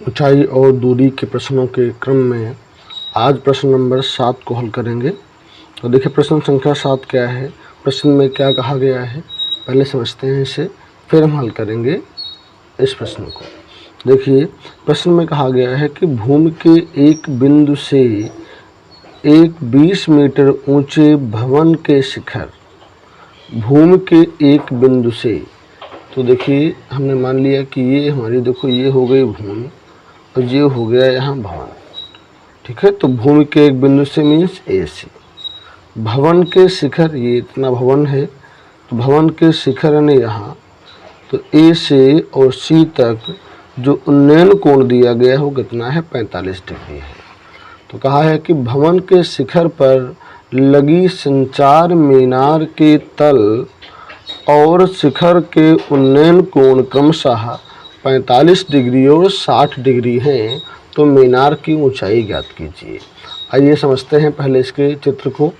ऊंचाई और दूरी के प्रश्नों के क्रम में आज प्रश्न नंबर 7 को हल करेंगे। तो देखिए प्रश्न संख्या 7 क्या है, प्रश्न में क्या कहा गया है, पहले समझते हैं इसे, फिर हम हल करेंगे इस प्रश्न को। देखिए प्रश्न में कहा गया है कि भूमि के एक बिंदु से एक 20 मीटर ऊंचे भवन के शिखर, भूमि के एक बिंदु से, तो देखिए हमने मान लिया कि ये हमारी, देखो ये हो गई भूमि और ये हो गया यहाँ भवन, ठीक है। तो भूमि के एक बिंदु से मीन्स ए से, भवन के शिखर, ये इतना भवन है तो भवन के शिखर यानी यहाँ, तो ए से और सी तक जो उन्नयन कोण दिया गया है वो कितना है, 45 डिग्री है। तो कहा है कि भवन के शिखर पर लगी संचार मीनार के तल और शिखर के उन्नयन कोण क्रमशः 45 डिग्री और 60 डिग्री हैं, तो मीनार की ऊंचाई ज्ञात कीजिए। आइए समझते हैं पहले इसके चित्र को।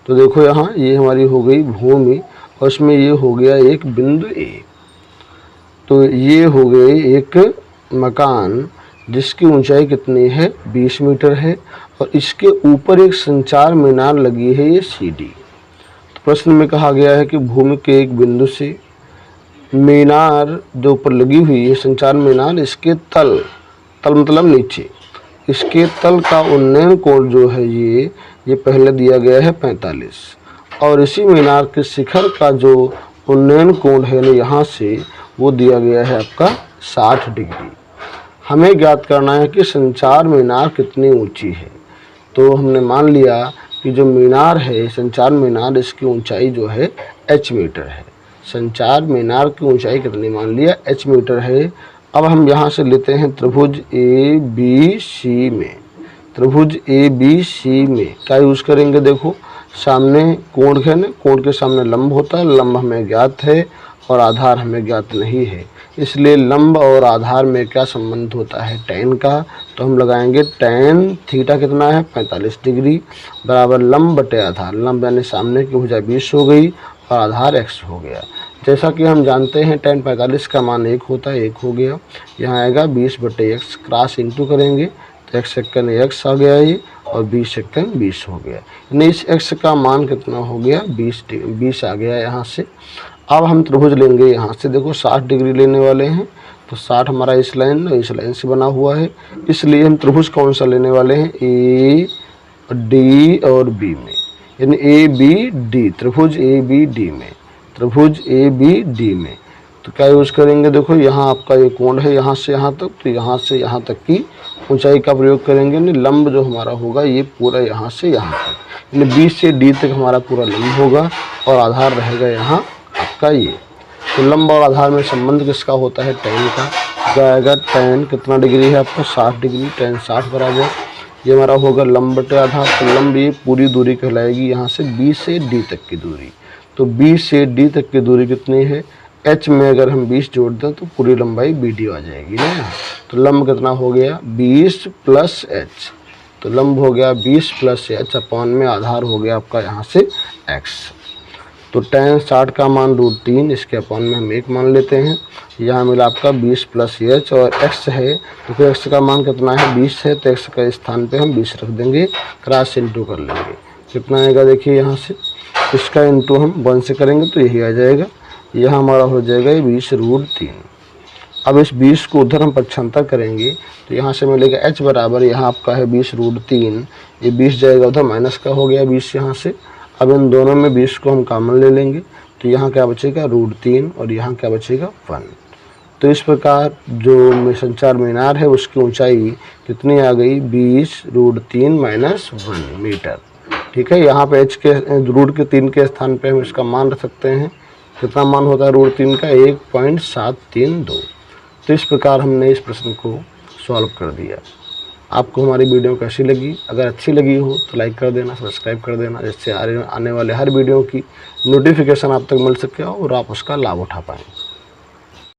तो देखो यहाँ ये हमारी हो गई भूमि और इसमें ये हो गया एक बिंदु ए, तो ये हो गई एक मकान जिसकी ऊंचाई कितनी है, 20 मीटर है और इसके ऊपर एक संचार मीनार लगी है, ये सीडी। तो प्रश्न में कहा गया है कि भूमि के एक बिंदु से मीनार जो ऊपर लगी हुई है संचार मीनार, इसके तल मतलब नीचे, इसके तल का उन्नयन कोण जो है ये पहले दिया गया है 45 और इसी मीनार के शिखर का जो उन्नयन कोण है ना यहाँ से, वो दिया गया है आपका 60 डिग्री। हमें ज्ञात करना है कि संचार मीनार कितनी ऊंची है। तो हमने मान लिया कि जो मीनार है संचार मीनार, इसकी ऊंचाई जो है h मीटर है। संचार मीनार की ऊंचाई कितनी मान लिया, h मीटर है। अब हम यहाँ से लेते हैं त्रिभुज ए बी सी में, त्रिभुज ए बी सी में क्या यूज़ करेंगे, देखो सामने कोण है ना, कोण के सामने लंब होता है, लंब हमें ज्ञात है और आधार हमें ज्ञात नहीं है, इसलिए लंब और आधार में क्या संबंध होता है, टैन का। तो हम लगाएंगे टैन थीटा कितना है, 45 डिग्री बराबर लंब बटे आधार, लंब यानी सामने की भुजा 20 हो गई और आधार x हो गया। जैसा कि हम जानते हैं टैन 45 का मान 1 होता है, 1 हो गया, यहाँ आएगा 20 बटे x, क्रॉस इंटू करेंगे तो x सेकंड x आ गया ये और 20 सेकंड 20 हो गया, यानी इस x का मान कितना हो गया, 20 आ गया यहाँ से। अब हम त्रिभुज लेंगे यहाँ से, देखो 60 डिग्री लेने वाले हैं, तो 60 हमारा इस लाइन से बना हुआ है, इसलिए हम त्रिभुज कौन सा लेने वाले हैं, ए डी और बी में, यानी ए बी डी, त्रिभुज ए बी डी में, त्रिभुज ए बी डी में। तो क्या यूज़ करेंगे, देखो यहाँ आपका ये कोण है यहाँ से यहाँ तक, तो यहाँ से यहाँ तक की ऊंचाई का प्रयोग करेंगे, यानी लंब जो हमारा होगा ये पूरा यहाँ से यहाँ तक, यानी बी से डी तक हमारा पूरा लंब होगा और आधार रहेगा यहाँ आपका ये। तो लंब और आधार में संबंध किसका होता है, टैन का। क्या आएगा, टैन कितना डिग्री है आपका, 60 डिग्री, टैन 60 बराबर ये हमारा होगा लंब बटे आधार। तो लंब ये पूरी दूरी कहलाएगी यहाँ से बी से डी तक की दूरी। तो बी से डी तक की दूरी कितनी है, h में अगर हम 20 जोड़ दें तो पूरी लंबाई बी डी आ जाएगी ना। तो लंब कितना हो गया, 20 प्लस h, तो लंब हो गया 20 प्लस h अपॉन में आधार हो गया आपका यहाँ से x। तो टैन 60 का मान √3, इसके अपॉन में हम 1 मान लेते हैं, यहाँ मिला आपका 20 प्लस h और x है, तो फिर x का मान कितना है, 20 है, तो x का स्थान पे हम 20 रख देंगे, क्रॉस इंटू कर लेंगे, कितना आएगा देखिए यहाँ से, इसका इंटू हम 1 से करेंगे तो यही आ जाएगा, यह हमारा हो जाएगा 20 √3। अब इस 20 को उधर हम पक्षांतर करेंगे तो यहाँ से मिलेगा h बराबर, यहाँ आपका है 20 √3, ये 20 जाएगा उधर माइनस का हो गया 20 यहाँ से। अब इन दोनों में 20 को हम कॉमन ले लेंगे तो यहाँ क्या बचेगा, √3 और यहाँ क्या बचेगा 1। तो इस प्रकार जो संचार मीनार है उसकी ऊंचाई कितनी आ गई, 20 √3 - 1 मीटर, ठीक है। यहाँ पे h के √3 के स्थान पे हम इसका मान रख सकते हैं, कितना मान होता है √3 का, 1.732। तो इस प्रकार हमने इस प्रश्न को सॉल्व कर दिया। आपको हमारी वीडियो कैसी लगी, अगर अच्छी लगी हो तो लाइक कर देना, सब्सक्राइब कर देना, जिससे आने वाले हर वीडियो की नोटिफिकेशन आप तक मिल सके और आप उसका लाभ उठा पाएँ।